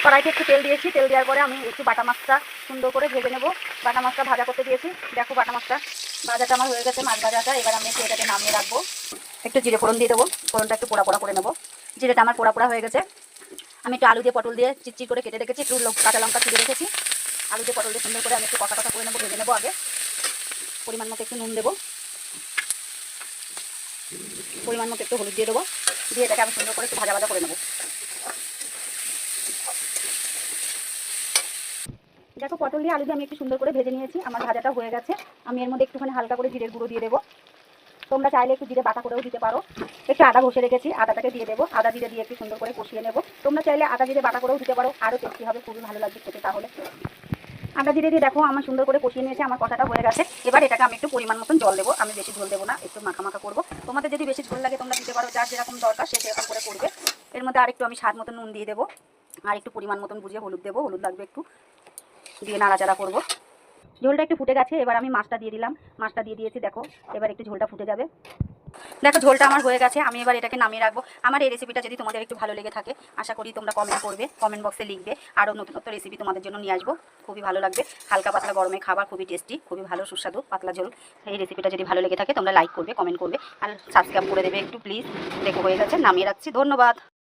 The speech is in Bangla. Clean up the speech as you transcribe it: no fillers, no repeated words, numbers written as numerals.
কড়াইতে একটু তেল দিয়েছি, তেল দেওয়ার পরে আমি একটু বাটা মাছটা সুন্দর করে ভেজে নেব। বাটা মাছটা ভাজা করতে দিয়েছি। দেখো বাটা মাছটা ভাজাটা আমার হয়ে গেছে, মাছ ভাজাটা। এবার আমি একটু এটাকে নামিয়ে রাখবো। একটু জিরে ফোড়ন দিয়ে দেবো, ফোড়নটা একটু পোড়া পোড়া করে নেবো। জিরেটা আমার পোড়া পোড়া হয়ে গেছে। আমি একটু আলু দিয়ে পটল দিয়ে চিচি করে কেটে রেখেছি, একটু কাঁচা লঙ্কা চিড়ে রেখেছি। আলু দিয়ে পটল দিয়ে সুন্দর করে আমি একটু কষা কষা করে নেবো, ভেজে নেবো। আগে পরিমাণ মতো একটু নুন দেবো, পরিমাণ মতো একটু হলুদ দিয়ে দেবো, দিয়ে এটাকে আমি সুন্দর করে একটু ভাজা ভাজা করে নেবো। দেখো পটল দিয়ে আলু দিয়ে আমি একটু সুন্দর করে ভেজে নিয়েছি, আমার ভাজাটা হয়ে গেছে। আমি এর মধ্যে একটুখানি হালকা করে জিরের গুঁড়ো দিয়ে দেবো। তোমরা চাইলে একটু জিরে বাটা করেও দিতে পারো। একটু আদা ঘষে রেখেছি, আদাটাকে দিয়ে দেবো। আদা জিরে দিয়ে একটু সুন্দর করে কষিয়ে নেবো। তোমরা চাইলে আদা জিরে বাটা করেও দিতে পারো, আরও টেস্টি হবে, খুবই ভালো লাগবে খেতে। তাহলে আদা জিরে দিয়ে দেখো আমার সুন্দর করে কষিয়ে নিয়েছে, আমার কষাটা হয়ে গেছে। এবার এটাকে আমি একটু পরিমাণ মতন জল দেবো। আমি বেশি ঝোল দেবো না, একটু মাখা মাখা করবো। তোমাদের যদি বেশি ঝোল লাগে তোমরা দিতে পারো, যার যেরকম দরকার সে সেরকম করে করবে। এর মধ্যে আরেকটু আমি স্বাদ মতন নুন দিয়ে দেবো, আর একটু পরিমাণ মতন বুঝিয়ে হলুদ দেবো, হলুদ লাগবে একটু, দিয়ে নাড়াচাড়া করবো। ঝোলটা একটু ফুটে গেছে, এবার আমি মাছটা দিয়ে দিলাম। মাছটা দিয়ে দিয়েছি, দেখো এবার একটু ঝোলটা ফুটে যাবে। দেখো ঝোলটা আমার হয়ে গেছে, আমি এবার এটাকে নামিয়ে রাখবো। আমার এই রেসিপিটা যদি তোমাদের একটু ভালো লেগে থাকে, আশা করি তোমরা কমেন্ট করবে, কমেন্ট বক্সে লিখবে। আরও নতুন নতুন রেসিপি তোমাদের জন্য নিয়ে আসবো, খুবই ভালো লাগবে। হালকা পাতলা গরমে খাবার, খুবই টেস্টি, খুবই ভালো সুস্বাদু পাতলা ঝোল। এই রেসিপিটা যদি ভালো লেগে থাকে তোমরা লাইক করবে, কমেন্ট করবে, আর সাবস্ক্রাইব করে দেবে একটু প্লিজ। দেখো হয়ে গেছে, নামিয়ে রাখছি। ধন্যবাদ।